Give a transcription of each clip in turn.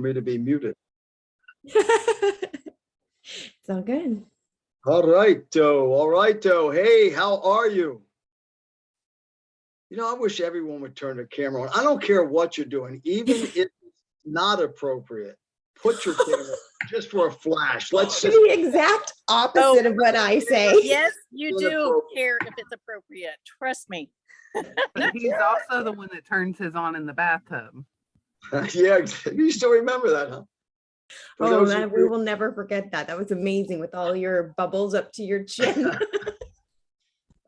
Me to be muted. It's all good. All right, Hey, how are you? I wish everyone would turn their camera on. I don't care what you're doing, even if it's not appropriate. Put your camera just for a flash. Let's just The exact opposite of what I say. Yes, you do care if it's appropriate. Trust me. But he's also the one that turns his on in the bathtub. Yeah, you still remember that, huh? Oh, man, we will never forget that. That was amazing with all your bubbles up to your chin.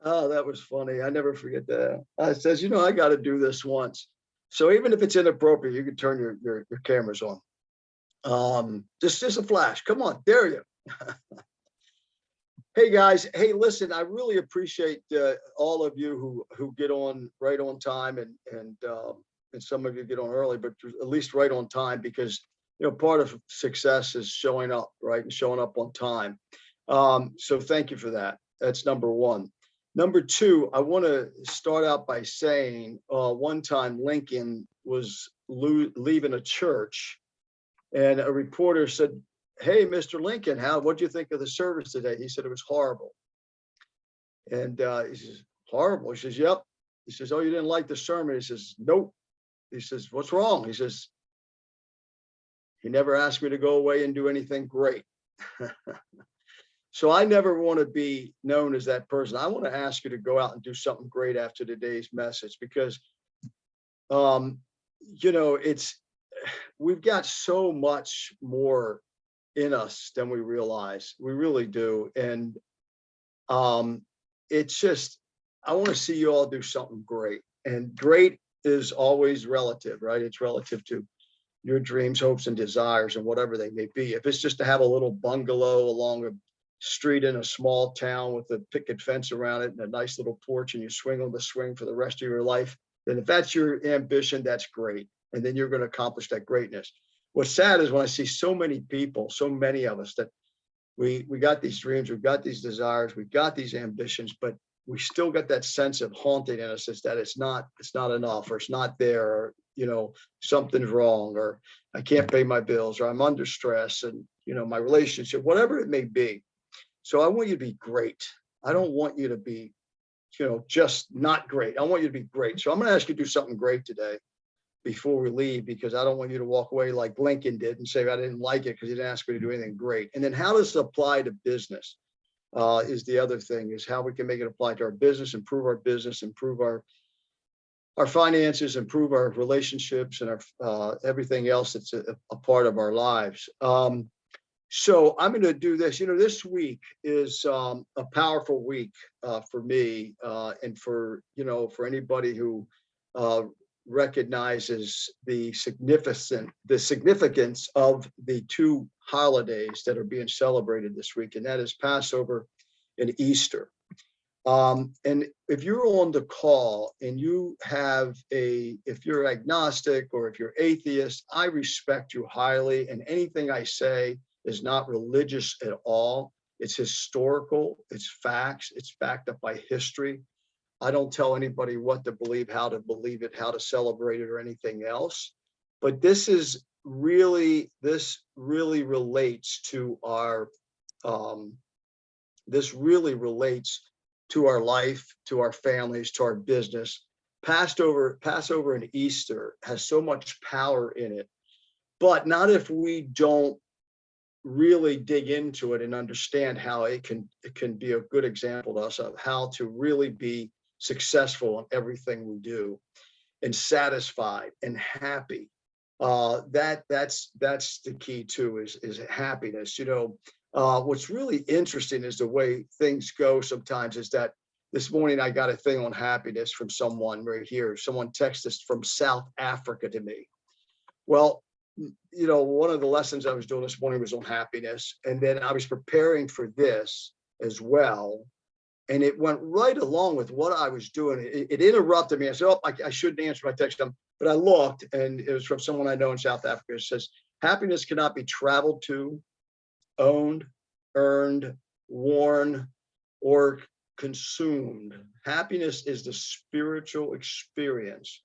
Oh, that was funny. I never forget that. I says, I got to do this once. So even if it's inappropriate, you can turn your cameras on. Just a flash. Come on, dare you. Hey guys, hey, listen, I really appreciate all of you who get on right on time and some of you get on early, but at least right on time, because part of success is showing up, right, and showing up on time. So thank you for that. That's number one. Number two, I want to start out by saying one time Lincoln was leaving a church, and a reporter said, "Hey, Mr. Lincoln, what'd you think of the service today?" He said it was horrible. And he says, "Horrible?" He says, "Yep." He says, "Oh, you didn't like the sermon?" He says, "Nope." He says, "What's wrong?" He says, "He never asked me to go away and do anything great." So I never want to be known as that person. I want to ask you to go out and do something great after today's message, because, we've got so much more in us than we realize. We really do. And it's just, I want to see you all do something great. And great is always relative, right? It's relative to your dreams, hopes, and desires, and whatever they may be. If it's just to have a little bungalow along a street in a small town with a picket fence around it and a nice little porch, and you swing on the swing for the rest of your life, then if that's your ambition, that's great. And then you're going to accomplish that greatness. What's sad is when I see so many people, so many of us, that we got these dreams, we've got these desires, we've got these ambitions, but we still got that sense of haunting in us, is that it's not enough, or it's not there, or something's wrong, or I can't pay my bills, or I'm under stress, and my relationship, whatever it may be. So I want you to be great. I don't want you to be, just not great. I want you to be great. So I'm going to ask you to do something great today before we leave, because I don't want you to walk away like Lincoln did and say, I didn't like it because he didn't ask me to do anything great. And then how does it apply to business is the other thing, is how we can make it apply to our business, improve our finances, improve our relationships, and our everything else that's a part of our lives. So I'm going to do this. This week is a powerful week for me, and for anybody who recognizes the significance of the two holidays that are being celebrated this week, and that is Passover and Easter. And if you're on the call and if you're agnostic or if you're atheist, I respect you highly, and anything I say is not religious at all. It's historical, it's facts, it's backed up by history. I don't tell anybody what to believe, how to believe it, how to celebrate it, or anything else. But this really relates to our life, to our families, to our business. Passover and Easter has so much power in it, but not if we don't really dig into it and understand how it can be a good example to us of how to really be successful in everything we do, and satisfied and happy. That's the key too, is happiness. What's really interesting is the way things go sometimes, is that this morning I got a thing on happiness from someone right here. Someone texted us from South Africa to me. Well, one of the lessons I was doing this morning was on happiness. And then I was preparing for this as well. And it went right along with what I was doing. It interrupted me. I said, I shouldn't answer my text. But I looked, and it was from someone I know in South Africa. It says, happiness cannot be traveled to, owned, earned, worn, or consumed. Happiness is the spiritual experience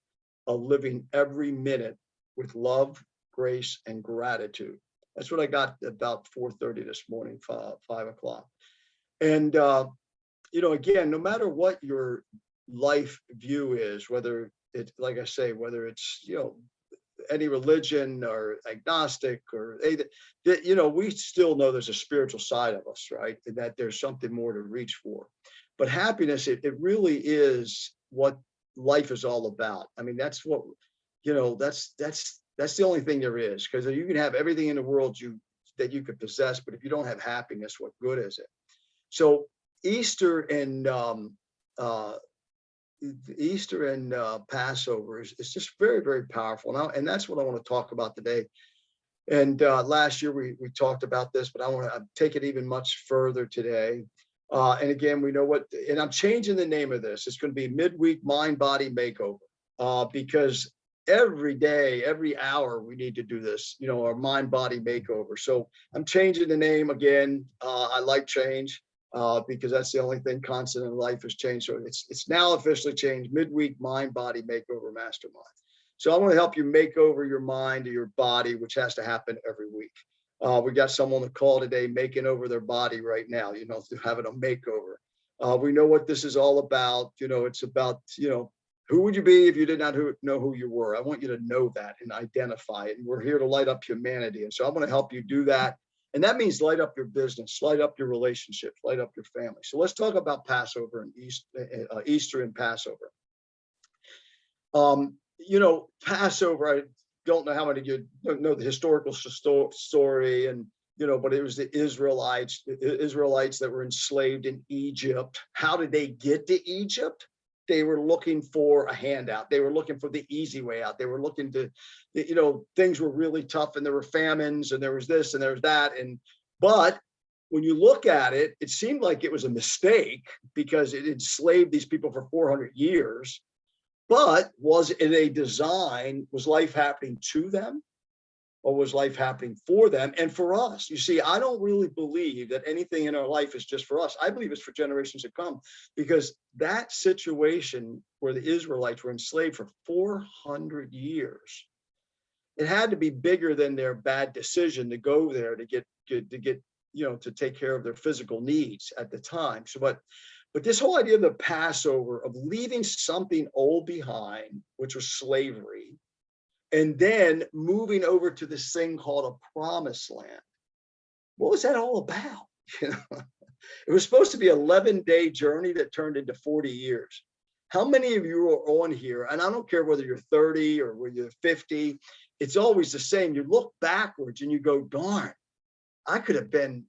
of living every minute with love, grace, and gratitude. That's what I got about 4:30 this morning, 5 o'clock. And, again, no matter what your life view is, whether it's, like I say, whether it's, any religion or agnostic or we still know there's a spiritual side of us, right? And that there's something more to reach for. But happiness, it really is what life is all about. I mean, that's what, that's the only thing there is, because you can have everything in the world that you could possess, but if you don't have happiness, what good is it? So Easter and Passover is just very, very powerful. Now, and that's what I want to talk about today. And last year we talked about this, but I want to take it even much further today. And again, we know what, and I'm changing the name of this. It's going to be Midweek Mind Body Makeover, because every day, every hour, we need to do this, our mind body makeover. So I'm changing the name again. I like change. Because that's the only thing constant in life is change. So it's now officially changed, Midweek Mind Body Makeover Mastermind. So I want to help you make over your mind or your body, which has to happen every week. We got someone on the call today making over their body right now, having a makeover. We know what this is all about. It's about, who would you be if you did not know who you were? I want you to know that and identify it. And we're here to light up humanity. And so I want to help you do that. And that means light up your business, light up your relationships, light up your family. So let's talk about Passover and Easter and Passover. Passover, I don't know how many of you know the historical story, and but it was the Israelites that were enslaved in Egypt. How did they get to Egypt? They were looking for a handout. They were looking for the easy way out. They were looking to, things were really tough, and there were famines, and there was this and there was that. But when you look at it, it seemed like it was a mistake because it enslaved these people for 400 years. But was it a design? Was life happening to them? Or was life happening for them and for us? You see, I don't really believe that anything in our life is just for us. I believe it's for generations to come, because that situation where the Israelites were enslaved for 400 years, it had to be bigger than their bad decision to go there to get to take care of their physical needs at the time. So, but this whole idea of the Passover, of leaving something old behind, which was slavery, and then moving over to this thing called a promised land. What was that all about? It was supposed to be an 11-day journey that turned into 40 years. How many of you are on here? And I don't care whether you're 30 or whether you're 50, it's always the same. You look backwards and you go, darn, I could have been,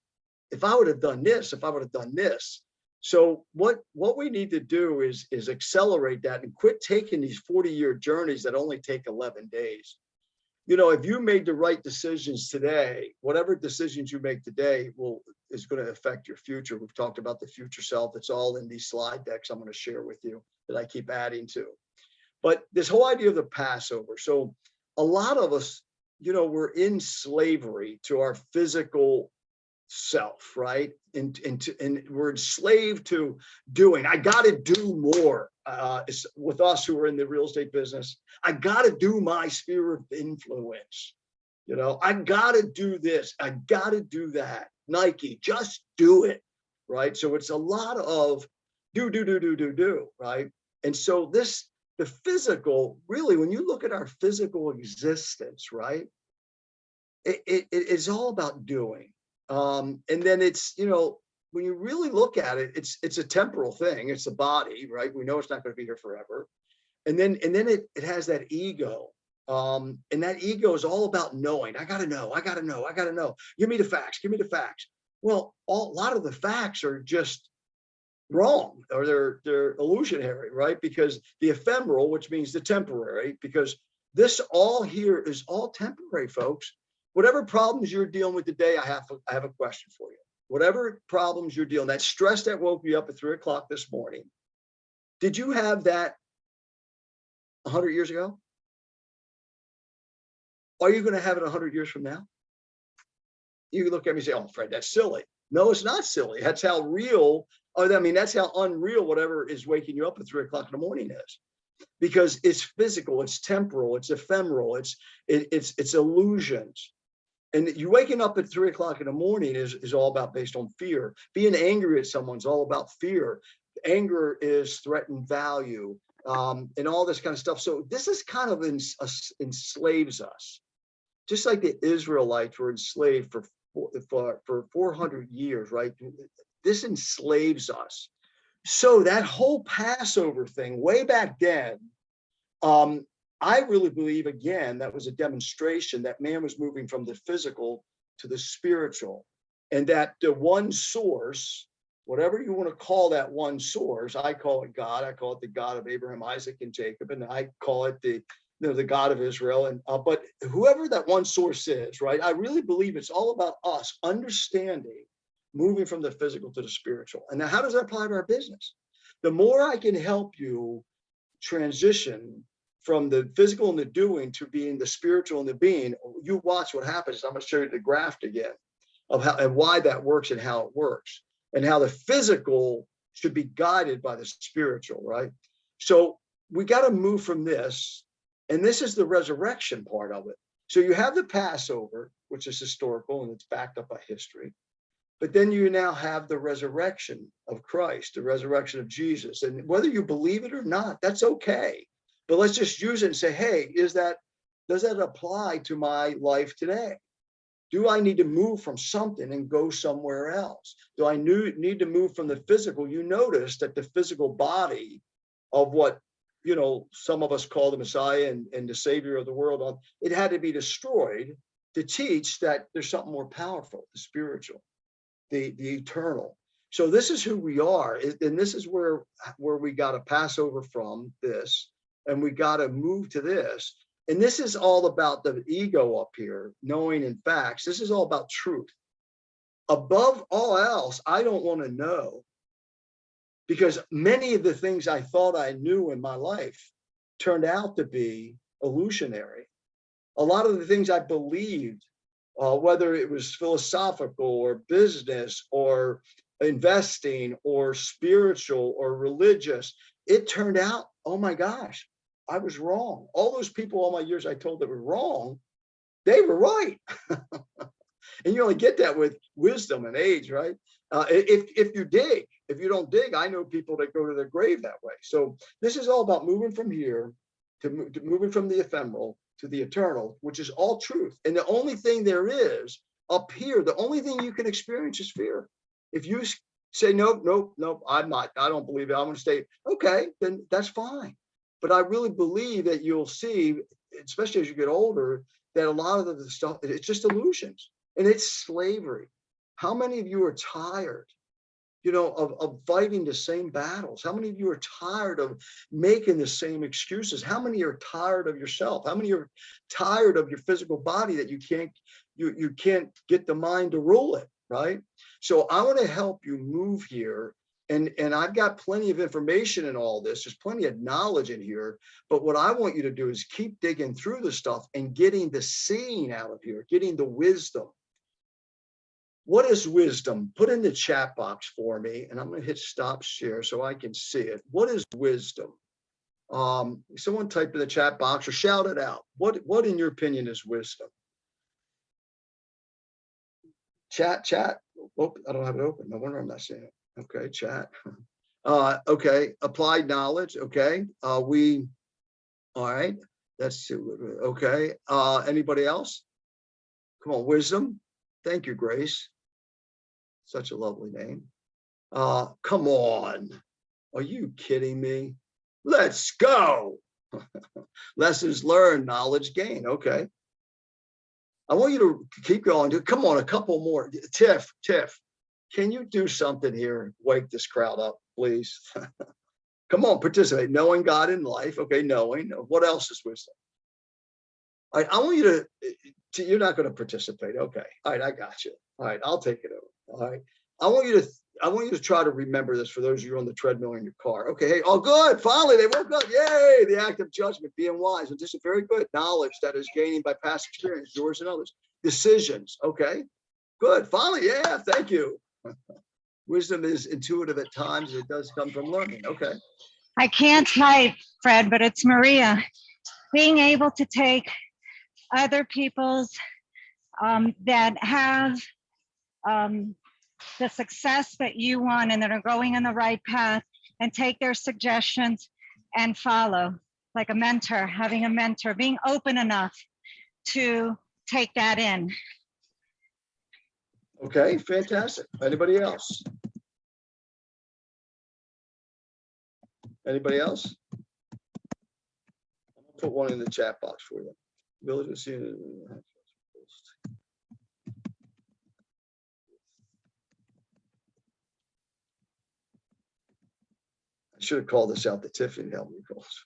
if I would have done this, if I would have done this. So what we need to do is accelerate that and quit taking these 40-year journeys that only take 11 days. If you made the right decisions today, whatever decisions you make today is going to affect your future. We've talked about the future self. It's all in these slide decks I'm going to share with you that I keep adding to. But this whole idea of the Passover. So a lot of us, we're in slavery to our physical self, right? And we're enslaved to doing. I got to do more. With us who are in the real estate business, I got to do my sphere of influence. I got to do this. I got to do that. Nike, just do it, right? So it's a lot of do, right? And so the physical, really, when you look at our physical existence, right? It is all about doing. And then it's, when you really look at it, it's a temporal thing. It's the body, right? We know it's not going to be here forever. And then it has that ego. And that ego is all about knowing. I got to know. Give me the facts. Well, a lot of the facts are just wrong, or they're illusionary, right? Because the ephemeral, which means the temporary, because this all here is all temporary, folks. Whatever problems you're dealing with today, I have a question for you. Whatever problems you're dealing, that stress that woke you up at 3 o'clock this morning, did you have that 100 years ago? Are you going to have it 100 years from now? You can look at me and say, oh, Fred, that's silly. No, it's not silly. That's how real, that's how unreal whatever is waking you up at 3 o'clock in the morning is. because it's physical, it's temporal, it's ephemeral, it's illusions. And you waking up at 3 o'clock in the morning is all about based on fear. Being angry at someone's all about fear. Anger is threatened value, and all this kind of stuff. So this is kind of enslaves us, just like the Israelites were enslaved for 400 years, right? This enslaves us. So that whole Passover thing way back then, I really believe, again, that was a demonstration that man was moving from the physical to the spiritual, and that the one source, whatever you want to call that one source, I call it God. I call it the God of Abraham, Isaac, and Jacob, and I call it the God of Israel. And but whoever that one source is, right? I really believe it's all about us understanding, moving from the physical to the spiritual. And now, how does that apply to our business? The more I can help you transition from the physical and the doing to being the spiritual and the being, you watch what happens. I'm going to show you the graph again of how and why that works and how it works, and how the physical should be guided by the spiritual, right? So we got to move from this, and this is the resurrection part of it. So you have the Passover, which is historical and it's backed up by history. But then you now have the resurrection of Christ, the resurrection of Jesus. And whether you believe it or not, that's okay. But let's just use it and say, hey, does that apply to my life today? Do I need to move from something and go somewhere else? Do I need to move from the physical? You notice that the physical body of what, some of us call the Messiah and the Savior of the world, it had to be destroyed to teach that there's something more powerful, the spiritual, the eternal. So this is who we are. And this is where we got to pass over from this. And we got to move to this. And this is all about the ego up here, knowing in facts. This is all about truth. Above all else, I don't want to know, because many of the things I thought I knew in my life turned out to be illusionary. A lot of the things I believed, whether it was philosophical or business or investing or spiritual or religious, it turned out, oh my gosh, I was wrong. All those people all my years I told that were wrong, they were right. And you only get that with wisdom and age, right? If you dig. If you don't dig, I know people that go to their grave that way. So this is all about moving from here to moving from the ephemeral to the eternal, which is all truth. And the only thing there is up here, the only thing you can experience is fear. If you say, nope, I don't believe it, I'm going to stay, okay, then that's fine. But I really believe that you'll see, especially as you get older, that a lot of the stuff, it's just illusions and it's slavery. How many of you are tired, of fighting the same battles? How many of you are tired of making the same excuses? How many are tired of yourself? How many are tired of your physical body that you can't get the mind to rule it, right? So I want to help you move here. And I've got plenty of information in all this. There's plenty of knowledge in here. But what I want you to do is keep digging through the stuff and getting the seeing out of here, getting the wisdom. What is wisdom? Put in the chat box for me, and I'm going to hit stop share so I can see it. What is wisdom? Someone type in the chat box or shout it out. What in your opinion is wisdom? Chat. Oh, I don't have it open. No wonder I'm not seeing it. Okay, chat. Okay, applied knowledge. Okay, all right. That's okay. Anybody else? Come on, wisdom. Thank you, Grace. Such a lovely name. Come on. Are you kidding me? Let's go. Lessons learned, knowledge gained. Okay. I want you to keep going. Come on, a couple more. Tiff, can you do something here? Wake this crowd up, please. Come on, participate. Knowing God in life. Okay, knowing. What else is wisdom? All right, I want you to you're not going to participate. Okay. All right, I got you. All right, I'll take it over. All right. I want you to try to remember this for those of you on the treadmill in your car. Okay. Hey, oh, good. Finally, they woke up. Yay. The act of judgment, being wise, and just a very good knowledge that is gaining by past experience, yours and others. Decisions. Okay. Good. Finally. Yeah. Thank you. Wisdom is intuitive at times. It does come from learning. Okay. I can't type, Fred, but it's Maria. Being able to take other people's that have the success that you want and that are going in the right path and take their suggestions and follow, like a mentor, having a mentor, being open enough to take that in. Okay, fantastic. Anybody else? Anybody else? I'll put one in the chat box for you. Village of Seeing. I should have called this out to Tiffany to help me call this.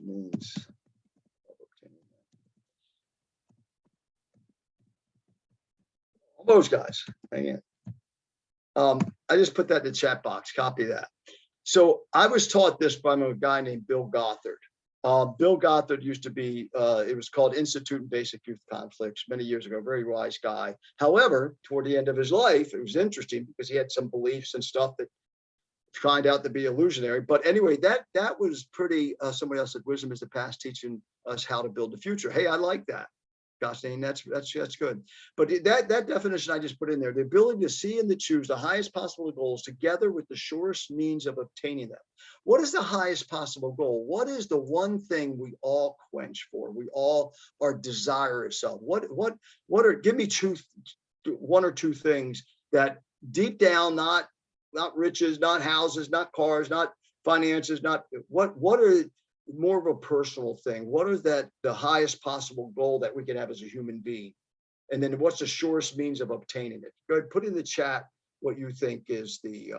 Means all those guys. Hang on. I just put that in the chat box. Copy that. So I was taught this by a guy named Bill Gothard. Bill Gothard used to be, it was called Institute in Basic Youth Conflicts many years ago, very wise guy. However, toward the end of his life, it was interesting because he had some beliefs and stuff that find out to be illusionary. But anyway, that was pretty, somebody else said, wisdom is the past teaching us how to build the future. Hey, I like that. Goshing, that's good. But that definition I just put in there, the ability to see and to choose the highest possible goals together with the surest means of obtaining them. What is the highest possible goal? What is the one thing we all quench for? We all are desirous of. What are, give me one or two things that deep down, not riches, not houses, not cars, not finances, not what are more of a personal thing? What is that the highest possible goal that we can have as a human being? And then what's the surest means of obtaining it? Go ahead, put in the chat what you think is the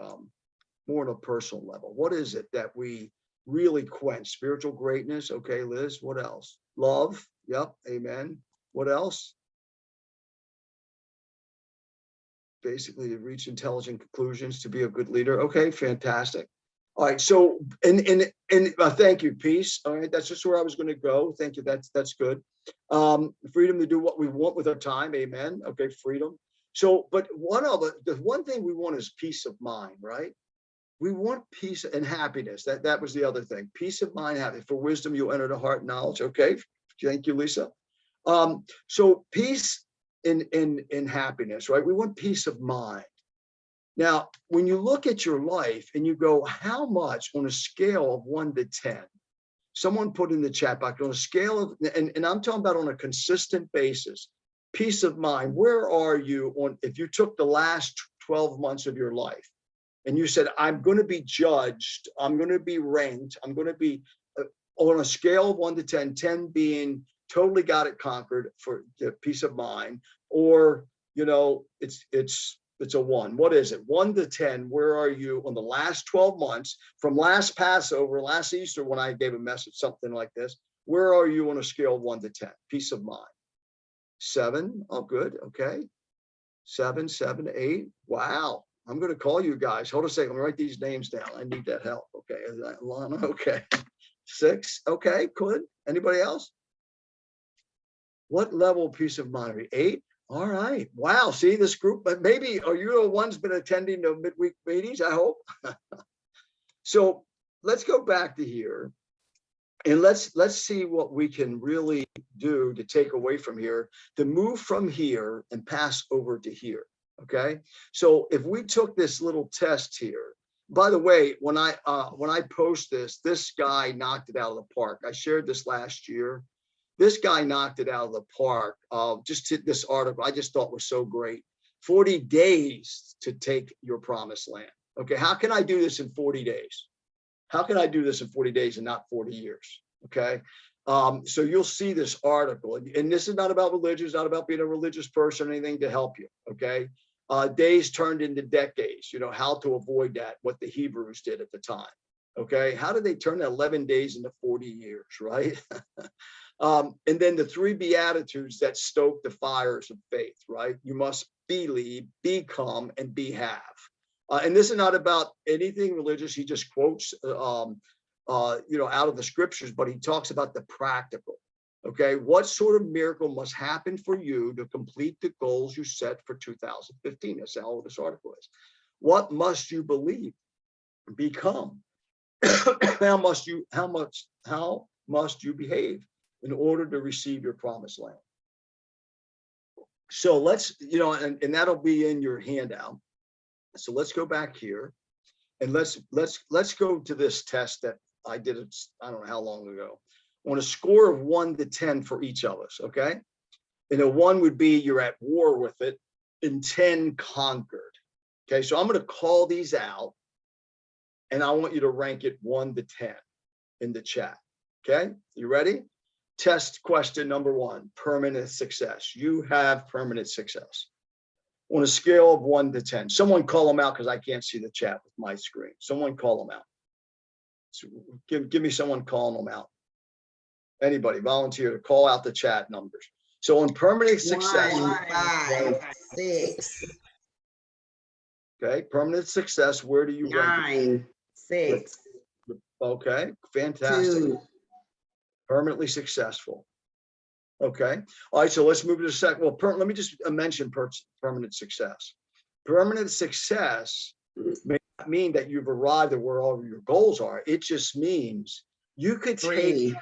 more on a personal level. What is it that we really quench? Spiritual greatness. Okay, Liz, what else? Love. Yep. Amen. What else? Basically to reach intelligent conclusions, to be a good leader. Okay, fantastic. All right, so and thank you, peace. All right, that's just where I was going to go. Thank you. That's good. Freedom to do what we want with our time. Amen. Okay, freedom. So, but the one thing we want is peace of mind, right? We want peace and happiness. That was the other thing. Peace of mind, happiness. For wisdom, you'll enter the heart knowledge. Okay, thank you, Lisa. So peace in happiness, right? We want peace of mind. Now, when you look at your life and you go, how much on a scale of 1 to 10, someone put in the chat box on a scale of, and I'm talking about on a consistent basis, peace of mind, where are you on, if you took the last 12 months of your life and you said, I'm going to be judged, I'm going to be ranked, I'm going to be on a scale of 1 to 10, 10 being totally got it conquered for the peace of mind, or, you know, it's a 1. What is it? 1 to 10, where are you on the last 12 months from last Passover, last Easter, when I gave a message, something like this? Where are you on a scale of 1 to 10? Peace of mind. 7. Oh, good. Okay. 7, 8. Wow. I'm going to call you guys. Hold on a second. Let me write these names down. I need that help. Okay. Lana. Okay. 6. Okay. Good. Anybody else? What level of peace of mind are you? 8. All right. Wow. See this group, but maybe are you the ones been attending the midweek meetings? I hope. So let's go back to here and let's see what we can really do to take away from here, to move from here and pass over to here. Okay. So if we took this little test here, by the way, when I post this guy knocked it out of the park. I shared this last year. This guy knocked it out of the park. Just this article, I just thought was so great. 40 days to take your promised land. Okay, how can I do this in 40 days? How can I do this in 40 days and not 40 years? Okay, so you'll see this article. And this is not about religion, it's not about being a religious person or anything to help you, okay? Days turned into decades, you know, how to avoid that, what the Hebrews did at the time. Okay, how did they turn 11 days into 40 years, right? And then the 3 Beatitudes that stoke the fires of faith, right? You must believe, become, and be have. And this is not about anything religious. He just quotes, you know, out of the scriptures, but he talks about the practical. Okay, what sort of miracle must happen for you to complete the goals you set for 2015? That's all this article is. What must you believe, become, how must you behave in order to receive your promised land? So let's, and that'll be in your handout. So let's go back here and let's go to this test that I did, I don't know how long ago, on a score of 1 to 10 for each of us. Okay. And a 1 would be you're at war with it, and 10 conquered. Okay. So I'm going to call these out and I want you to rank it 1 to 10 in the chat. Okay. You ready? Test question number 1, permanent success. You have permanent success. On a scale of 1 to 10, someone call them out because I can't see the chat with my screen. Someone call them out. So give me someone calling them out. Anybody volunteer to call out the chat numbers. So on permanent success, 1, 5, 6, okay, permanent success, where do you rank 9, 6, it? Okay, fantastic. 2. Permanently successful. Okay. All right. So let's move to the second. Well, let me just mention permanent success. Permanent success may not mean that you've arrived at where all your goals are. It just means you could take. 3.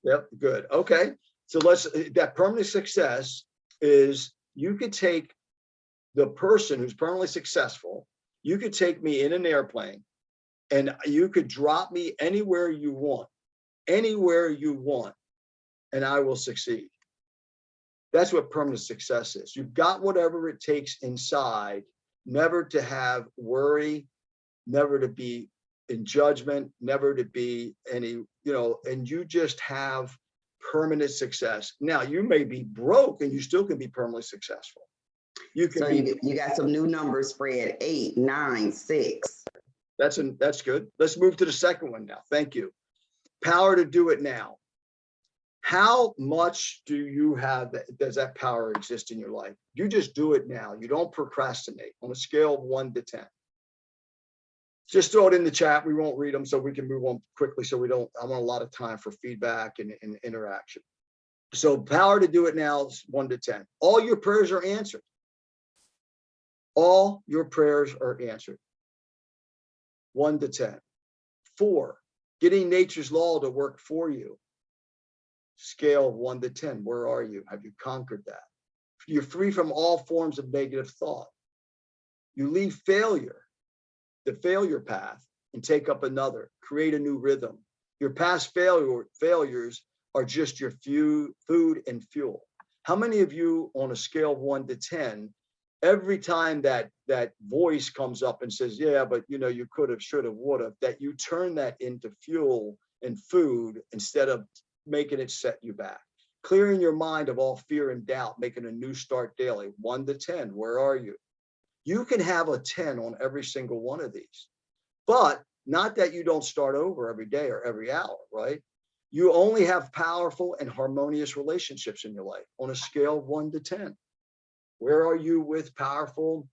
Yep. Good. Okay. So that permanent success is you could take the person who's permanently successful. You could take me in an airplane and you could drop me anywhere you want. Anywhere you want, and I will succeed. That's what permanent success is. You've got whatever it takes inside, never to have worry, never to be in judgment, never to be any, and you just have permanent success. Now, you may be broke and you still can be permanently successful. You can So you got some new numbers, Fred. 8, 9, 6. That's good. Let's move to the second one now. Thank you. Power to do it now. How much do you have? Does that power exist in your life? You just do it now. You don't procrastinate on a scale of 1 to 10. Just throw it in the chat. We won't read them so we can move on quickly. So I want a lot of time for feedback and interaction. So power to do it now is 1 to 10. All your prayers are answered. All your prayers are answered. 1 to 10. 4. Getting nature's law to work for you. Scale of 1 to 10. Where are you? Have you conquered that? You're free from all forms of negative thought. You leave failure, the failure path, and take up another. Create a new rhythm. Your past failures are just your food and fuel. How many of you on a scale of 1 to 10, every time that voice comes up and says, yeah, but you could have, should have, would have, that you turn that into fuel and food instead of making it set you back? Clearing your mind of all fear and doubt, making a new start daily. 1 to 10, where are you? You can have a 10 on every single one of these, but not that you don't start over every day or every hour, right? You only have powerful and harmonious relationships in your life on a scale of 1 to 10. Where are you with powerful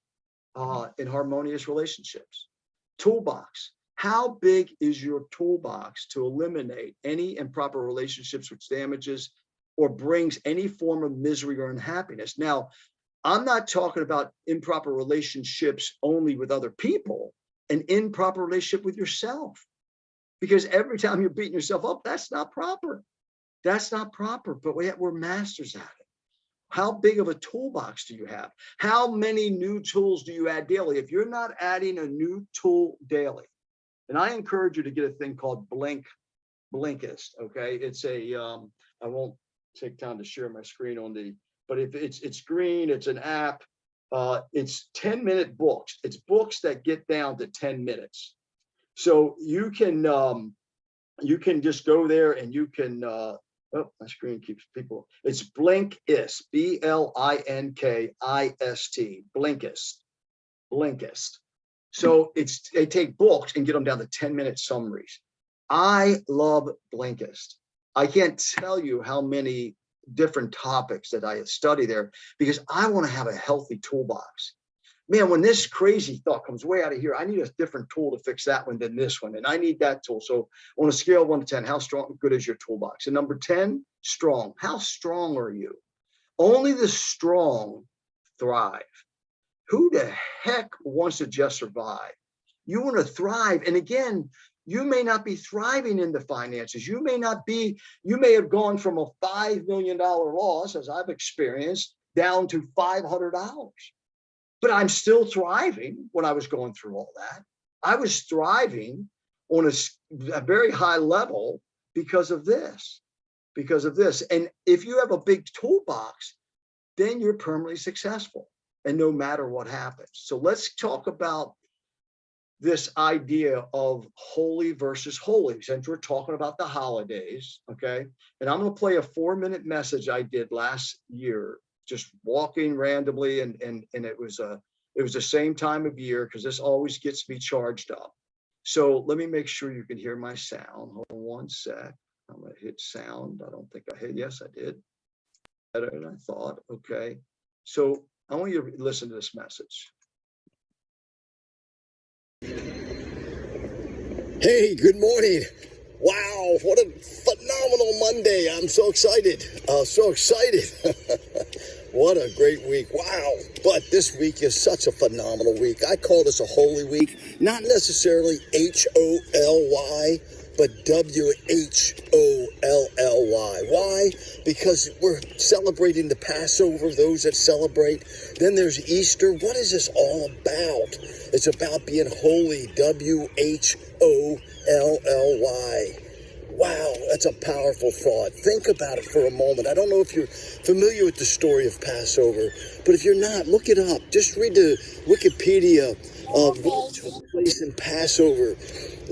and harmonious relationships? Toolbox. How big is your toolbox to eliminate any improper relationships which damages or brings any form of misery or unhappiness? Now, I'm not talking about improper relationships only with other people, an improper relationship with yourself. Because every time you're beating yourself up, that's not proper. That's not proper, but we're masters at it. How big of a toolbox do you have? How many new tools do you add daily? If you're not adding a new tool daily, and I encourage you to get a thing called Blinkist, okay? It's I won't take time to share my screen but if it's green, it's an app. It's 10-minute books. It's books that get down to 10 minutes. So you can just go there and you can, oh, my screen keeps people. It's Blinkist, Blinkist, Blinkist. So they take books and get them down to 10-minute summaries. I love Blinkist. I can't tell you how many different topics that I study there because I want to have a healthy toolbox. Man, when this crazy thought comes way out of here, I need a different tool to fix that one than this one. And I need that tool. So on a scale of 1 to 10, how good is your toolbox? And number 10, strong. How strong are you? Only the strong thrive. Who the heck wants to just survive? You want to thrive. And again, you may not be thriving in the finances. You may have gone from a $5 million loss, as I've experienced, down to $500. But I'm still thriving when I was going through all that. I was thriving on a very high level because of this. And if you have a big toolbox, then you're permanently successful, and no matter what happens. So let's talk about this idea of holy versus holy, since we're talking about the holidays, okay? And I'm going to play a 4-minute message I did last year, just walking randomly, and it was the same time of year, because this always gets me charged up. So let me make sure you can hear my sound. Hold on one sec. I'm going to hit sound. I don't think I hit. Yes, I did. Better than I thought. Okay. So I want you to listen to this message. Hey, good morning. Wow, what a phenomenal Monday. I'm so excited. What a great week. Wow. But this week is such a phenomenal week. I call this a holy week, not necessarily HOLY, but WHOLLY. Why? Because we're celebrating the Passover, those that celebrate. Then there's Easter. What is this all about? It's about being holy, WHOLLY. Wow, that's a powerful thought. Think about it for a moment. I don't know if you're familiar with the story of Passover, but if you're not, look it up. Just read the Wikipedia of what took place in Passover.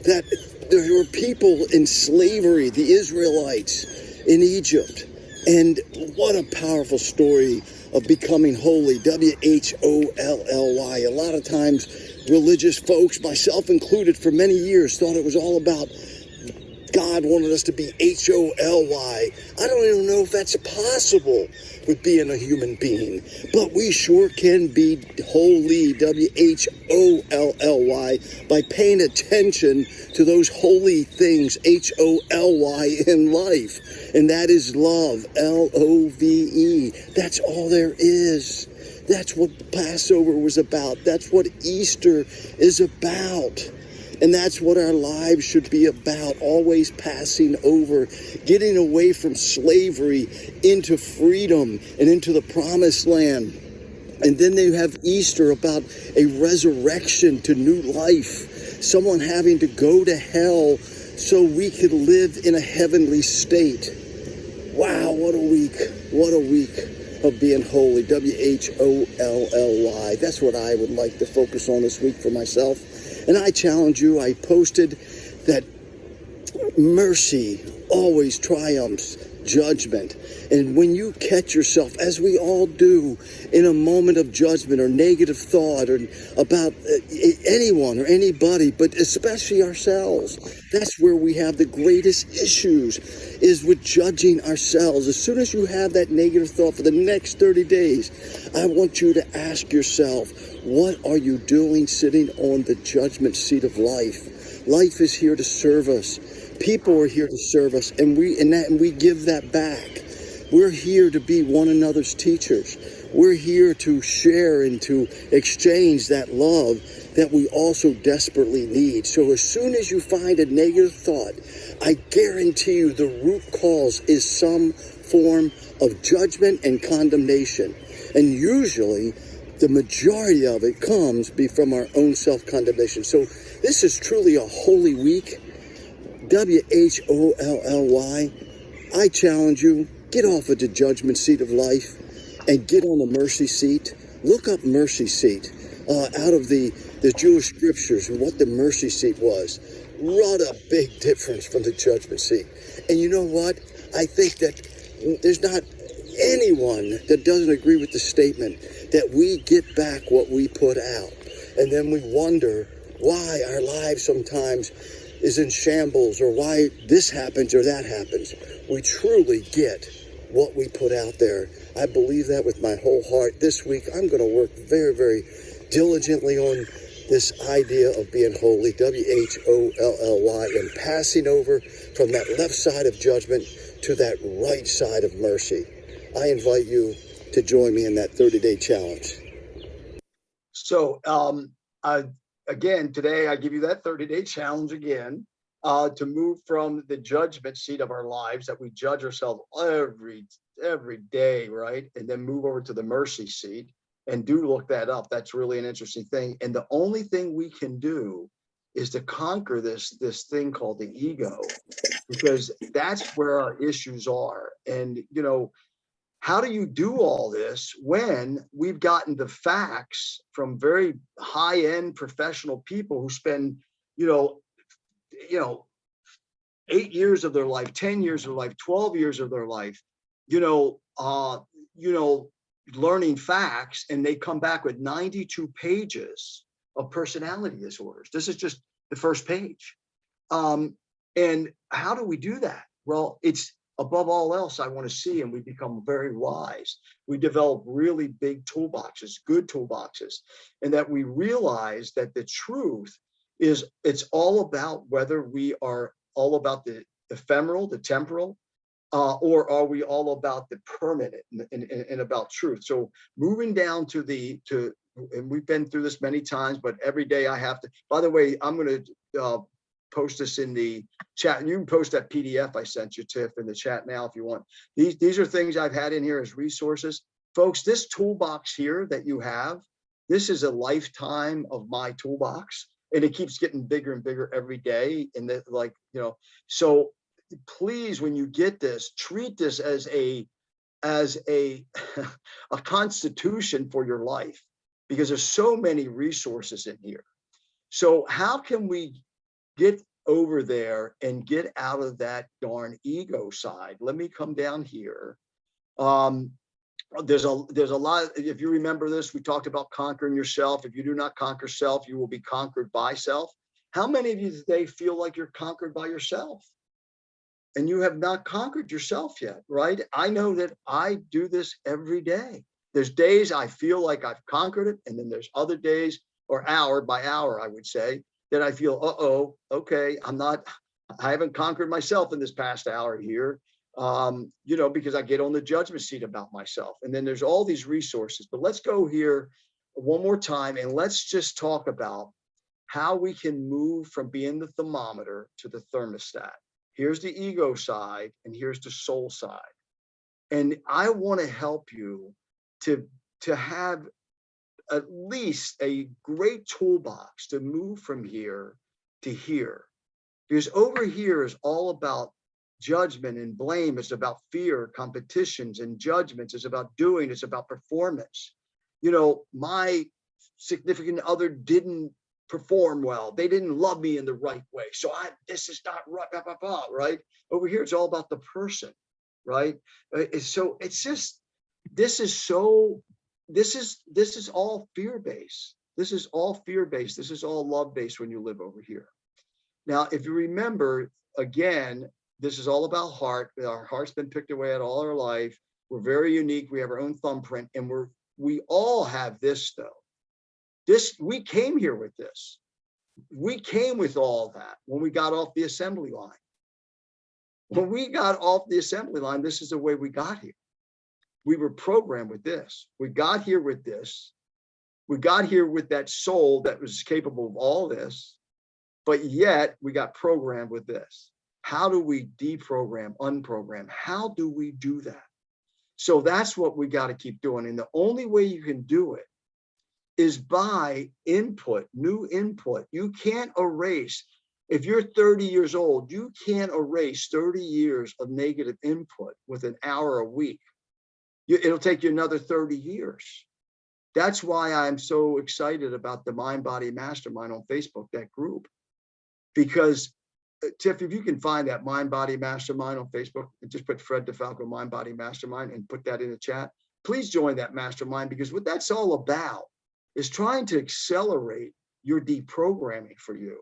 That there were people in slavery, the Israelites in Egypt. And what a powerful story of becoming holy, WHOLLY. A lot of times, religious folks, myself included, for many years, thought it was all about God wanted us to be HOLY. I don't even know if that's possible with being a human being, but we sure can be holy, WHOLLY, by paying attention to those holy things, HOLY, in life. And that is love, LOVE. That's all there is. That's what Passover was about. That's what Easter is about. And that's what our lives should be about, always passing over, getting away from slavery into freedom and into the promised land. And then they have Easter, about a resurrection to new life, someone having to go to hell so we could live in a heavenly state. Wow, what a week of being holy, WHOLLY. That's what I would like to focus on this week for myself. And I challenge you, I posted that mercy always triumphs judgment. And when you catch yourself, as we all do, in a moment of judgment or negative thought or about anyone or anybody, but especially ourselves, that's where we have the greatest issues, is with judging ourselves. As soon as you have that negative thought for the next 30 days, I want you to ask yourself, what are you doing sitting on the judgment seat of life? Life is here to serve us. People are here to serve us, and we give that back. We're here to be one another's teachers. We're here to share and to exchange that love that we also desperately need. So as soon as you find a negative thought, I guarantee you the root cause is some form of judgment and condemnation. And usually the majority of it comes from our own self-condemnation. So this is truly a holy week. WHOLLY. I challenge you, get off of the judgment seat of life and get on the mercy seat. Look up mercy seat out of the Jewish scriptures and what the mercy seat was. What a big difference from the judgment seat. And you know what? I think that there's not anyone that doesn't agree with the statement that we get back what we put out. And then we wonder why our lives sometimes is in shambles, or why this happens or that happens. We truly get what we put out there. I believe that with my whole heart. This week, I'm going to work very, very diligently on this idea of being holy, WHOLLY, and passing over from that left side of judgment to that right side of mercy. I invite you to join me in that 30-day challenge. So again, today I give you that 30-day challenge again, to move from the judgment seat of our lives that we judge ourselves every day, right? And then move over to the mercy seat, and do look that up. That's really an interesting thing. And the only thing we can do is to conquer this thing called the ego, because that's where our issues are. And, you know, how do you do all this when we've gotten the facts from very high-end professional people who spend, you know, 8 years of their life, 10 years of their life, 12 years of their life, you know, learning facts, and they come back with 92 pages of personality disorders. This is just the first page. And how do we do that? Well, it's above all else, I want to see, and we become very wise. We develop really big toolboxes, good toolboxes, and that we realize that the truth is, it's all about whether we are all about the ephemeral, the temporal, or are we all about the permanent and about truth? So moving down to and we've been through this many times, but every day I have to, by the way, I'm going to post this in the chat, and you can post that PDF I sent you, Tiff, in the chat now if you want. These are things I've had in here as resources. Folks, this toolbox here that you have, this is a lifetime of my toolbox, and it keeps getting bigger and bigger every day. And that, like, you know, so please, when you get this, treat this as a a constitution for your life, because there's so many resources in here. So how can we get over there and get out of that darn ego side? Let me come down here. There's a lot. If you remember this, we talked about conquering yourself. If you do not conquer self, you will be conquered by self. How many of you today feel like you're conquered by yourself? And you have not conquered yourself yet, right? I know that I do this every day. There's days I feel like I've conquered it, and then there's other days, or hour by hour, I would say, that I feel, okay, I haven't conquered myself in this past hour here, you know, because I get on the judgment seat about myself. And then there's all these resources. But let's go here one more time, and let's just talk about how we can move from being the thermometer to the thermostat. Here's the ego side, and here's the soul side. And I want to help you to have at least a great toolbox to move from here to here. Because over here is all about judgment and blame. It's about fear, competitions and judgments. It's about doing, it's about performance. You know, my significant other didn't perform well. They didn't love me in the right way. So this is not right, blah, blah, blah, right? Over here, it's all about the person, right? So it's just, this is all fear-based. This is all fear-based. This is all love-based when you live over here. Now, if you remember, again, this is all about heart. Our heart's been picked away at all our life. We're very unique. We have our own thumbprint, and we all have this though. We came here with this. We came with all that when we got off the assembly line. When we got off the assembly line, this is the way we got here. We were programmed with this. We got here with this. We got here with that soul that was capable of all this, but yet we got programmed with this. How do we deprogram, unprogram? How do we do that? So that's what we got to keep doing. And the only way you can do it is by input, new input. You can't erase. If you're 30 years old, you can't erase 30 years of negative input with an hour a week. It'll take you another 30 years. That's why I'm so excited about the Mind Body Mastermind on Facebook, that group. Because Tiff, if you can find that Mind Body Mastermind on Facebook, and just put Fred DeFalco Mind Body Mastermind and put that in the chat, please join that mastermind, because what that's all about is trying to accelerate your deprogramming for you.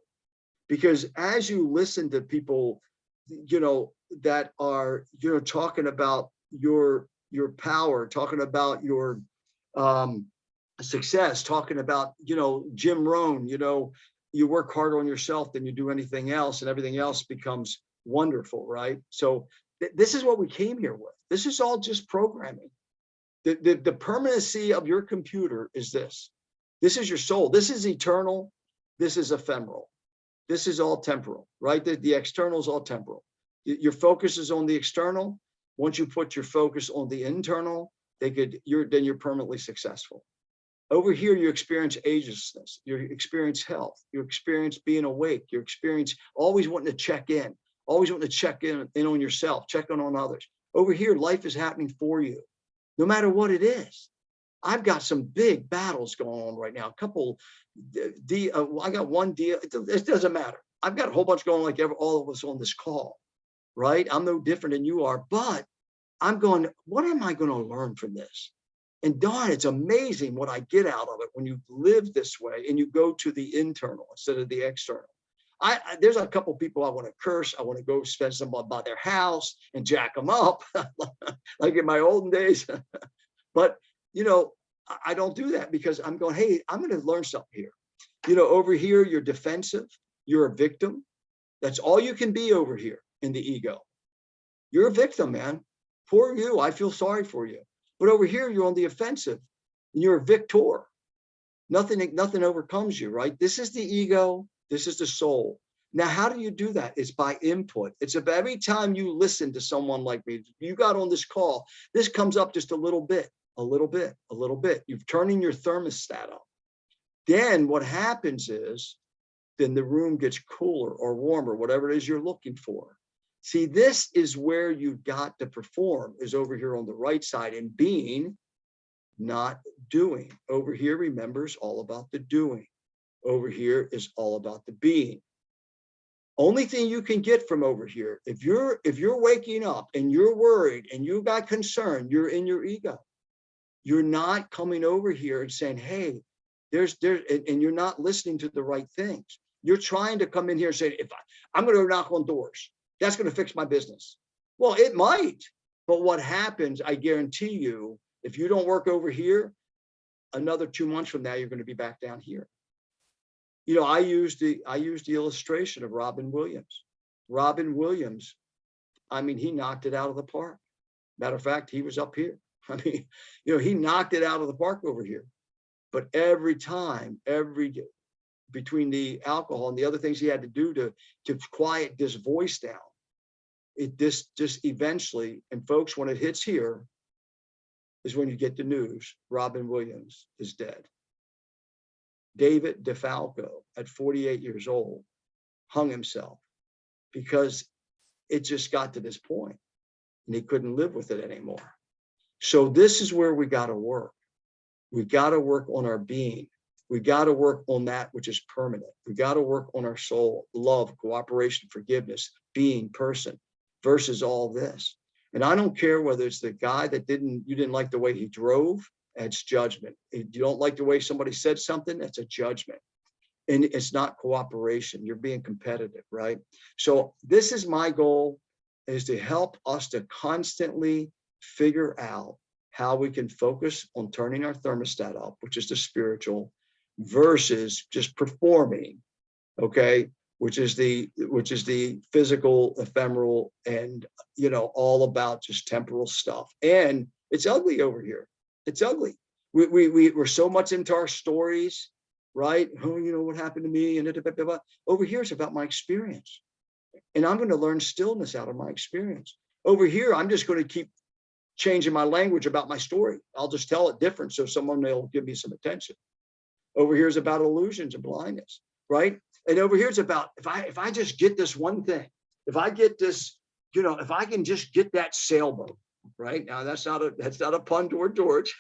Because as you listen to people, you know, that are, you know, talking about your power, talking about your success, talking about, you know, Jim Rohn, you know, you work harder on yourself than you do anything else, and everything else becomes wonderful, right? So this is what we came here with. This is all just programming. The permanency of your computer is this. This is your soul. This is eternal. This is ephemeral. This is all temporal, right? The external is all temporal. Your focus is on the external. Once you put your focus on the internal, then you're permanently successful. Over here, you experience agelessness, you experience health, you experience being awake, you experience always wanting to check in, always wanting to check in on yourself, check in on others. Over here, life is happening for you, no matter what it is. I've got some big battles going on right now. A couple, I got one deal. It doesn't matter. I've got a whole bunch going on, like all of us on this call, right? I'm no different than you are, but I'm going, what am I going to learn from this? And darn, it's amazing what I get out of it when you live this way and you go to the internal instead of the external. There's a couple people I want to curse. I want to go spend some by their house and jack them up, like in my olden days. But I don't do that because I'm going, hey, I'm going to learn something here. Over here, you're defensive. You're a victim. That's all you can be over here in the ego. You're a victim, man. Poor you. I feel sorry for you. But over here, you're on the offensive. And you're a victor. Nothing overcomes you, right? This is the ego. This is the soul. Now, how do you do that? It's by input. It's about every time you listen to someone like me, you got on this call, this comes up just a little bit, a little bit, a little bit. You're turning your thermostat up. Then what happens is, then the room gets cooler or warmer, whatever it is you're looking for. See, this is where you've got to perform, is over here on the right side, and being, not doing. Over here, remember, is all about the doing. Over here is all about the being. Only thing you can get from over here, if you're waking up and you're worried and you got concern, you're in your ego. You're not coming over here and saying, hey, and you're not listening to the right things. You're trying to come in here and say, I'm going to knock on doors. That's going to fix my business. Well, it might, but what happens, I guarantee you, if you don't work over here, another 2 months from now, you're going to be back down here. I used the illustration of Robin Williams. Robin Williams, he knocked it out of the park. Matter of fact, he was up here. He knocked it out of the park over here. But every time, between the alcohol and the other things he had to do to quiet this voice down, it just eventually, and folks, when it hits here, is when you get the news, Robin Williams is dead. David DeFalco, at 48 years old, hung himself because it just got to this point and he couldn't live with it anymore. So this is where we got to work. We got to work on our being. We got to work on that which is permanent. We got to work on our soul, love, cooperation, forgiveness, being, person, versus all this. And I don't care whether it's the guy that you didn't like the way he drove, that's judgment. If you don't like the way somebody said something, that's a judgment. And it's not cooperation. You're being competitive, right? So this is my goal, is to help us to constantly figure out how we can focus on turning our thermostat up, which is the spiritual, versus just performing, okay, which is the physical, ephemeral, and all about just temporal stuff. And it's ugly over here. It's ugly. We're so much into our stories, right? Oh, what happened to me, and over here it's about my experience, and I'm going to learn stillness out of my experience. Over here, I'm just going to keep changing my language about my story. I'll just tell it different so someone will give me some attention. Over here is about illusions and blindness, right? And over here it's about, if I just get this one thing, if I get this, if I can just get that sailboat, right? Now that's not a pun toward George.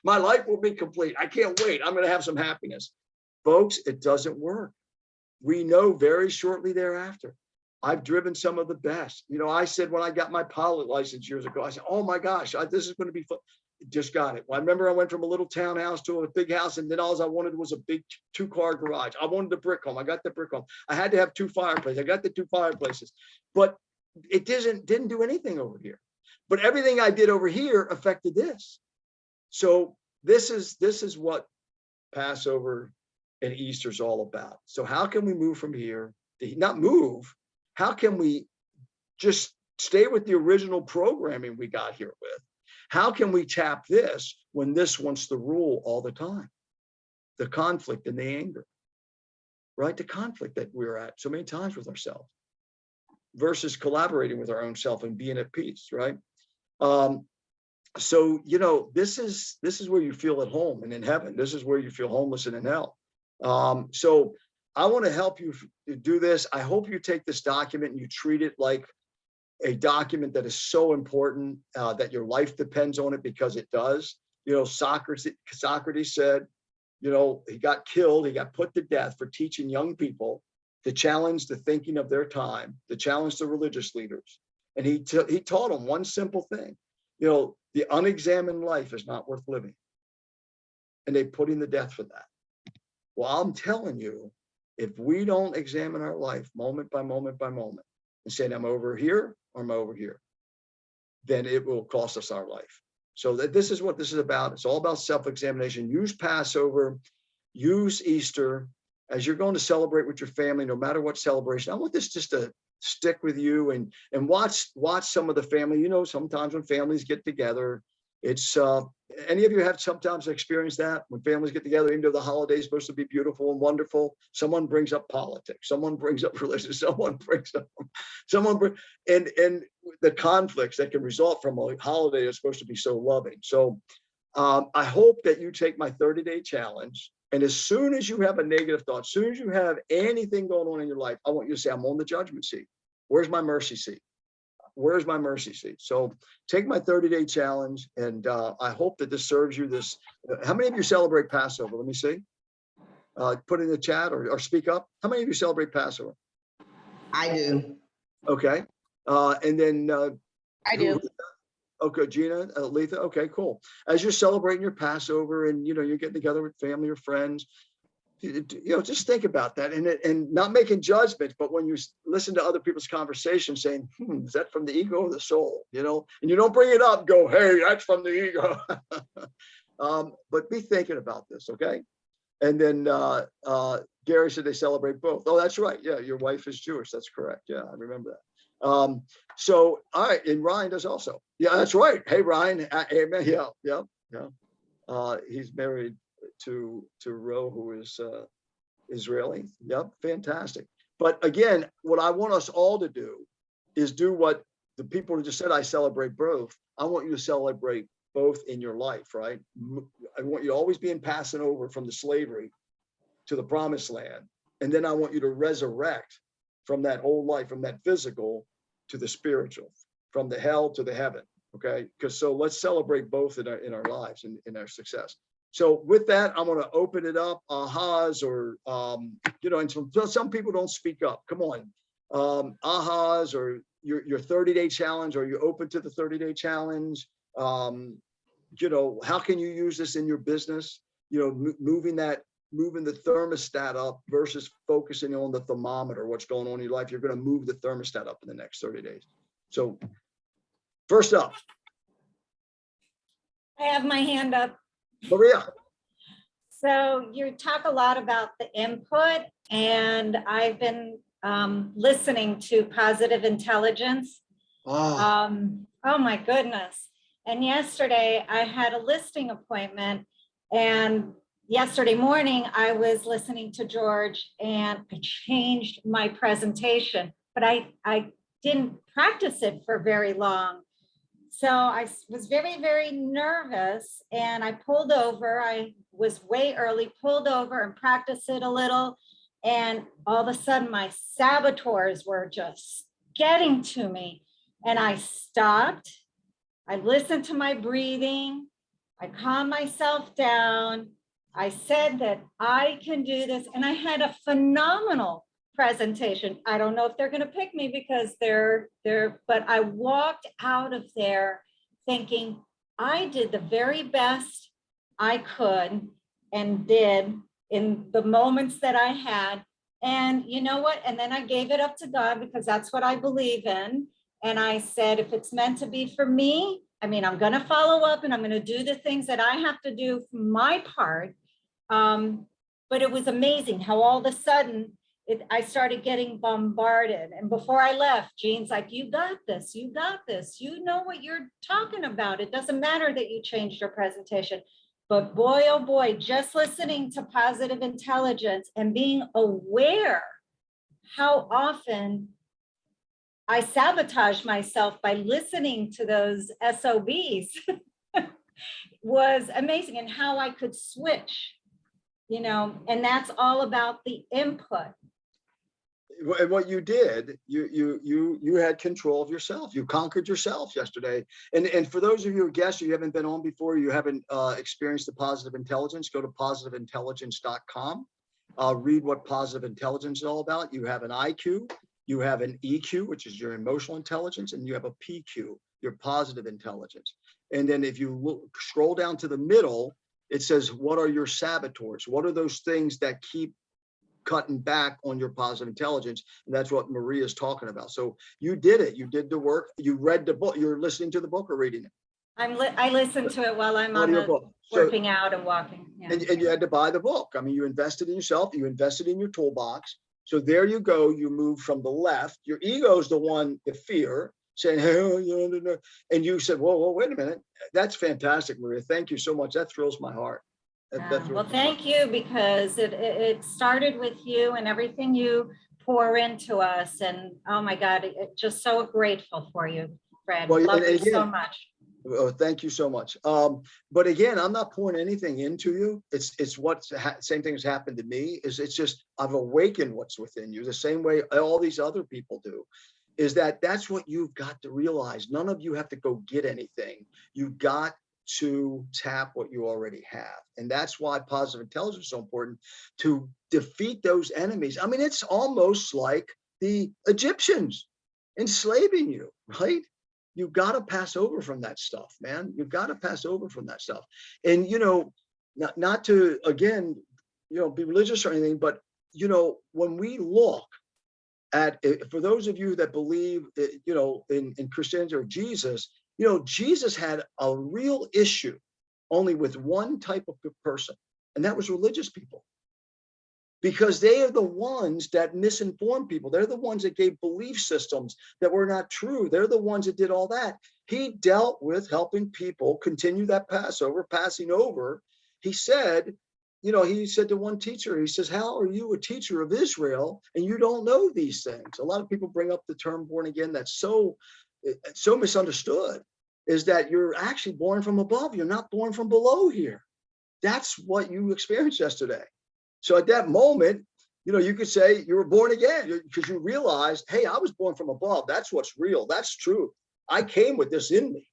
My life will be complete. I can't wait. I'm going to have some happiness. Folks, it doesn't work. We know very shortly thereafter. I've driven some of the best. I said when I got my pilot license years ago, I said, oh my gosh, this is going to be fun. Just got it. Well, I remember I went from a little townhouse to a big house, and then all I wanted was a big 2-car garage. I wanted a brick home. I got the brick home. I had to have 2 fireplaces. I got the 2 fireplaces, but it didn't do anything over here. But everything I did over here affected this. So this is what Passover and Easter is all about. So how can we move from here? Not move. How can we just stay with the original programming we got here with? How can we tap this when this wants to rule all the time? The conflict and the anger. right? The conflict that we're at so many times with ourselves versus collaborating with our own self and being at peace, right? So, you know, this is where you feel at home and in heaven. This is where you feel homeless and in hell. So I want to help you do this. I hope you take this document and you treat it like a document that is so important that your life depends on it, because it does. You know, Socrates said, you know, he got killed, he got put to death for teaching young people to challenge the thinking of their time, to challenge the religious leaders. And he taught them one simple thing, you know, the unexamined life is not worth living. And they put him to death for that. Well, I'm telling you, if we don't examine our life moment by moment by moment and say, I'm over here or I'm over here, then it will cost us our life. So this is what this is about. It's all about self-examination. Use Passover, use Easter as you're going to celebrate with your family, no matter what celebration. I want this just to stick with you and watch some of the family. You know, sometimes when families get together, it's any of you have sometimes experienced that when families get together, even though the holiday is supposed to be beautiful and wonderful, someone brings up politics, someone brings up religion, and the conflicts that can result from a holiday that's supposed to be so loving. So I hope that you take my 30-day challenge. And as soon as you have a negative thought, as soon as you have anything going on in your life, I want you to say, I'm on the judgment seat. Where's my mercy seat? Where's my mercy seat? So take my 30-day challenge. And I hope that this serves you. How many of you celebrate Passover? Let me see. Put in the chat or speak up. How many of you celebrate Passover? I do. Okay. And then I do. Okay, Gina, Letha. Okay, cool. As you're celebrating your Passover and, you know, you're getting together with family or friends, you know, just think about that and not making judgments, but when you listen to other people's conversations saying, is that from the ego or the soul, you know, and you don't bring it up, go, hey, that's from the ego. But be thinking about this, okay? And then Gary said they celebrate both. Oh, that's right. Yeah, your wife is Jewish. That's correct. Yeah, I remember that. So, all right, and Ryan does also. Yeah, that's right. Hey, Ryan. Amen. Yeah. He's married to Ro, who is Israeli. Yep, fantastic. But again, what I want us all to do is do what the people who just said, I celebrate both. I want you to celebrate both in your life, right? I want you to always be in passing over from the slavery to the promised land. And then I want you to resurrect from that old life, from that physical to the spiritual, from the hell to the heaven. Okay. Because so let's celebrate both in our lives and in our success. So with that, I'm going to open it up, ahas, or, you know, and some people don't speak up. Come on. Ahas or your 30-day challenge. Are you open to the 30-day challenge? You know, how can you use this in your business? You know, moving the thermostat up versus focusing on the thermometer, what's going on in your life. You're going to move the thermostat up in the next 30 days. So first up. I have my hand up. Maria. So you talk a lot about the input, and I've been listening to Positive Intelligence. Oh my goodness. And yesterday I had a listing appointment, and yesterday morning I was listening to George, and I changed my presentation, but I didn't practice it for very long. So I was very, very nervous, and I pulled over. I was way early, pulled over and practiced it a little. And all of a sudden my saboteurs were just getting to me. And I stopped. I listened to my breathing. I calmed myself down. I said that I can do this. And I had a phenomenal presentation. I don't know if they're going to pick me because but I walked out of there thinking I did the very best I could and did in the moments that I had. And you know what? And then I gave it up to God, because that's what I believe in. And I said, if it's meant to be for me, I mean, I'm going to follow up and I'm going to do the things that I have to do for my part. But it was amazing how all of a sudden I started getting bombarded. And before I left, Jean's like, you got this, you got this. You know what you're talking about. It doesn't matter that you changed your presentation. But boy, oh boy, just listening to positive intelligence and being aware how often I sabotage myself by listening to those SOBs was amazing, and how I could switch, and that's all about the input. And what you did, you had control of yourself. You conquered yourself yesterday. And for those of you who guess you haven't been on before, you haven't experienced the positive intelligence, go to positiveintelligence.com. Read what positive intelligence is all about. You have an IQ, you have an EQ, which is your emotional intelligence, and you have a PQ, your positive intelligence. And then if you scroll down to the middle, it says, what are your saboteurs? What are those things that keep cutting back on your positive intelligence? And that's what Maria is talking about. So you did it. You did the work. You read the book. You're listening to the book or reading it? I listen to it while I'm on Audiobook. working out and walking. Yeah. And you had to buy the book. I mean, you invested in yourself. You invested in your toolbox. So there you go. You move from the left. Your ego is the one, the fear, saying, hey, and you said, whoa, wait a minute. That's fantastic, Maria. Thank you so much. That thrills my heart. Well, thank you, because it started with you and everything you pour into us. And oh my God, just so grateful for you, Fred. Well, Love and you so again, much. Oh, thank you so much. But again, I'm not pouring anything into you. It's what same thing has happened to me. It's just I've awakened what's within you the same way all these other people do. Is that's what you've got to realize. None of you have to go get anything. You've got to tap what you already have. And that's why positive intelligence is so important, to defeat those enemies. I mean, it's almost like the Egyptians enslaving you, right? You've got to pass over from that stuff, man. You've got to pass over from that stuff. And, not to, again, be religious or anything, but, when we look at, for those of you that believe, in Christianity or Jesus, Jesus had a real issue only with one type of person, and that was religious people. Because they are the ones that misinform people. They're the ones that gave belief systems that were not true. They're the ones that did all that. He dealt with helping people continue that Passover, passing over. He said, he said to one teacher, he says, how are you a teacher of Israel and you don't know these things? A lot of people bring up the term born again. That's so misunderstood, is that you're actually born from above. You're not born from below here. That's what you experienced yesterday. So at that moment, you could say you were born again because you realized, hey, I was born from above. That's what's real. That's true. I came with this in me.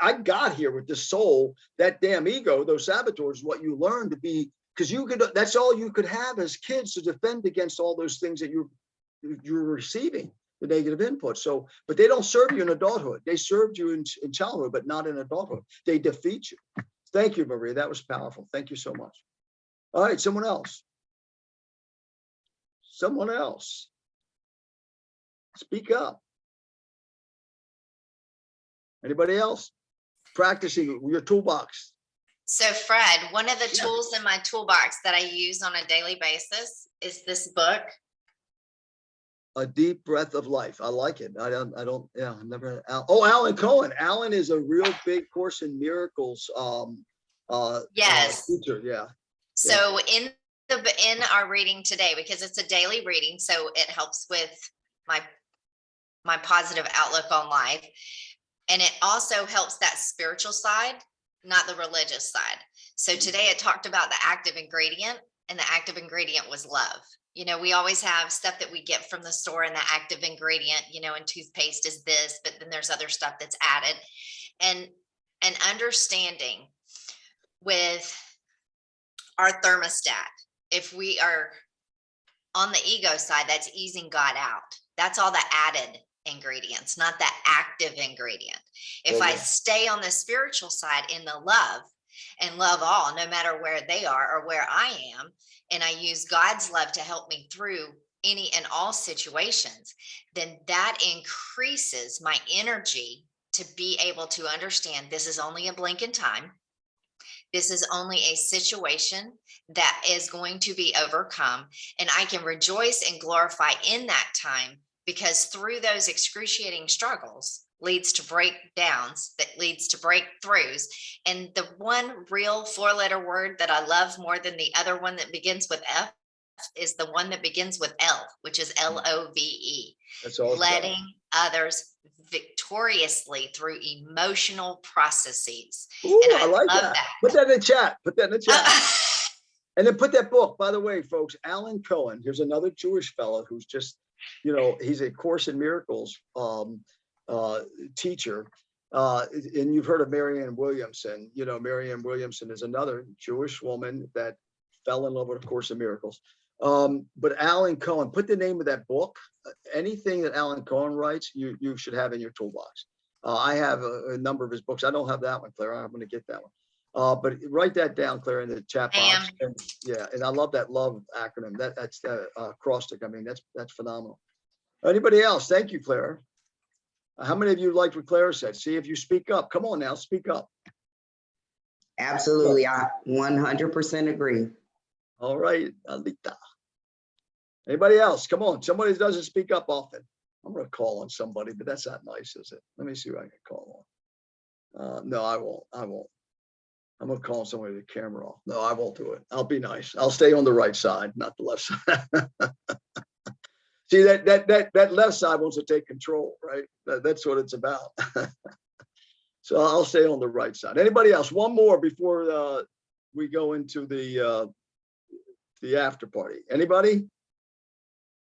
I got here with this soul. That damn ego, those saboteurs, is what you learn to be, because that's all you could have as kids to defend against all those things that you're receiving, the negative input. So, but they don't serve you in adulthood. They served you in childhood, but not in adulthood. They defeat you. Thank you, Maria. That was powerful. Thank you so much. All right, someone else. Someone else. Speak up. Anybody else? Practicing your toolbox. So Fred, one of the tools in my toolbox that I use on a daily basis is this book. A Deep Breath of Life. I like it. I've never. Alan Cohen. Alan is a real big Course in Miracles Yes. teacher. Yeah. So in our reading today, because it's a daily reading, so it helps with my positive outlook on life. And it also helps that spiritual side, not the religious side. So today it talked about the active ingredient, and the active ingredient was love. We always have stuff that we get from the store, and the active ingredient, and toothpaste is this, but then there's other stuff that's added. And understanding with our thermostat, if we are on the ego side, that's easing God out. That's all the added ingredients, not the active ingredient. If I stay on the spiritual side in the love, and love all, no matter where they are or where I am, and I use God's love to help me through any and all situations, then that increases my energy to be able to understand this is only a blink in time. This is only a situation that is going to be overcome, and I can rejoice and glorify in that time, because through those excruciating struggles, leads to breakdowns, that leads to breakthroughs. And the one real 4-letter word that I love more than the other one that begins with F is the one that begins with L, which is LOVE. That's all it's about. Letting others victoriously through emotional processes. Ooh, And I like love that. Put that in the chat. Put that in the chat. And then put that book, by the way, folks, Alan Cohen, here's another Jewish fellow who's just, you know, he's a Course in Miracles teacher. And you've heard of Marianne Williamson. You know, Marianne Williamson is another Jewish woman that fell in love with A Course in Miracles. But Alan Cohen, put the name of that book. Anything that Alan Cohen writes, you should have in your toolbox. I have a number of his books. I don't have that one, Claire. I'm going to get that one. But write that down, Claire, in the chat box. And yeah, and I love that love acronym. That's acrostic. I mean, that's phenomenal. Anybody else? Thank you, Claire. How many of you liked what Claire said? See if you speak up. Come on now, speak up. Absolutely. I 100% agree. All right, Alita. Anybody else? Come on. Somebody doesn't speak up often. I'm going to call on somebody, but that's not nice, is it? Let me see who I can call on. No, I won't. I'm going to call somebody with the camera off. No, I won't do it. I'll be nice. I'll stay on the right side, not the left side. See, that left side wants to take control, right? That's what it's about. So I'll stay on the right side. Anybody else? One more before we go into the after party. Anybody?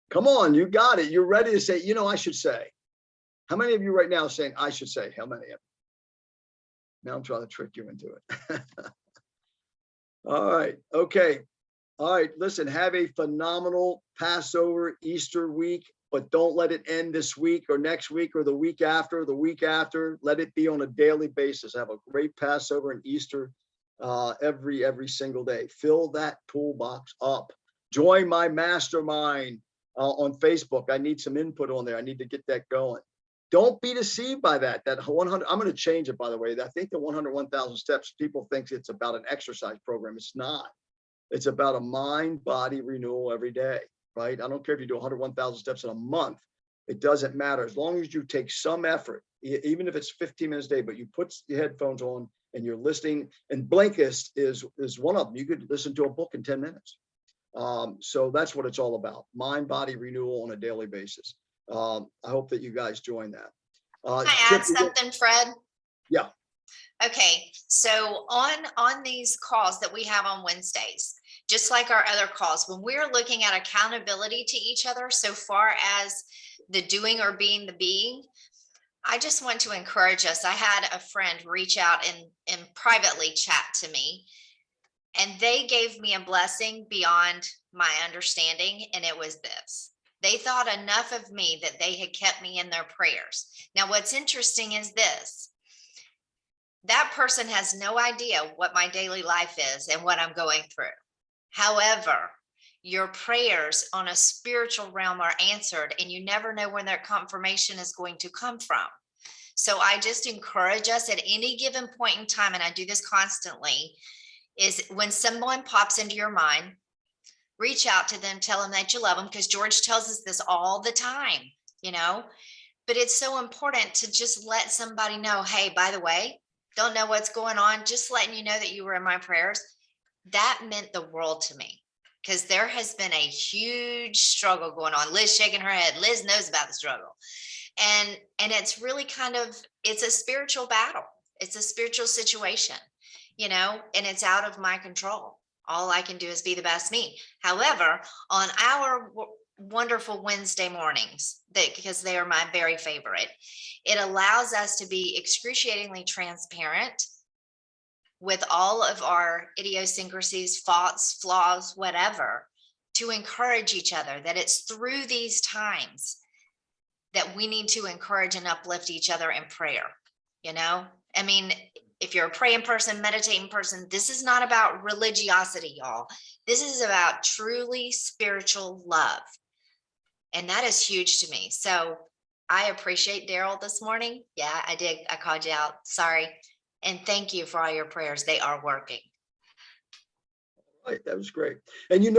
Come on, you got it. You're ready to say, you know, I should say. How many of you right now are saying, I should say? How many of you? Now I'm trying to trick you into it. All right. Okay. All right. Listen, have a phenomenal Passover Easter week, but don't let it end this week or next week or the week after, the week after. Let it be on a daily basis. Have a great Passover and Easter every single day. Fill that toolbox up. Join my mastermind on Facebook. I need some input on there. I need to get that going. Don't be deceived by that 100. I'm going to change it, by the way. I think the 101,000 steps, people think it's about an exercise program. It's not. It's about a mind body renewal every day, right? I don't care if you do 101,000 steps in a month. It doesn't matter. As long as you take some effort, even if it's 15 minutes a day, but you put your headphones on and you're listening, and Blinkist is one of them. You could listen to a book in 10 minutes. So that's what it's all about. Mind body renewal on a daily basis. I hope that you guys join that. Can I add something, Fred? Yeah. Okay, so on these calls that we have on Wednesdays, just like our other calls, when we're looking at accountability to each other, so far as the doing or being the being, I just want to encourage us. I had a friend reach out and privately chat to me, and they gave me a blessing beyond my understanding, and it was this. They thought enough of me that they had kept me in their prayers. Now, what's interesting is this. That person has no idea what my daily life is and what I'm going through. However, your prayers on a spiritual realm are answered, and you never know when that confirmation is going to come from. So I just encourage us at any given point in time, and I do this constantly, is when someone pops into your mind, reach out to them, tell them that you love them, because George tells us this all the time, you know, but it's so important to just let somebody know, hey, by the way, don't know what's going on, just letting you know that you were in my prayers. That meant the world to me, because there has been a huge struggle going on. Liz shaking her head. Liz knows about the struggle. And it's really it's a spiritual battle. It's a spiritual situation, you know, and it's out of my control. All I can do is be the best me. However, on our wonderful Wednesday mornings, because they are my very favorite, it allows us to be excruciatingly transparent with all of our idiosyncrasies, faults, flaws, whatever, to encourage each other, that it's through these times that we need to encourage and uplift each other in prayer. You know, I mean, if you're a praying person, meditating person, this is not about religiosity, y'all. This is about truly spiritual love. And that is huge to me. So I appreciate Daryl this morning. Yeah, I did. I called you out. Sorry. And thank you for all your prayers. They are working. Right. That was great. And you know,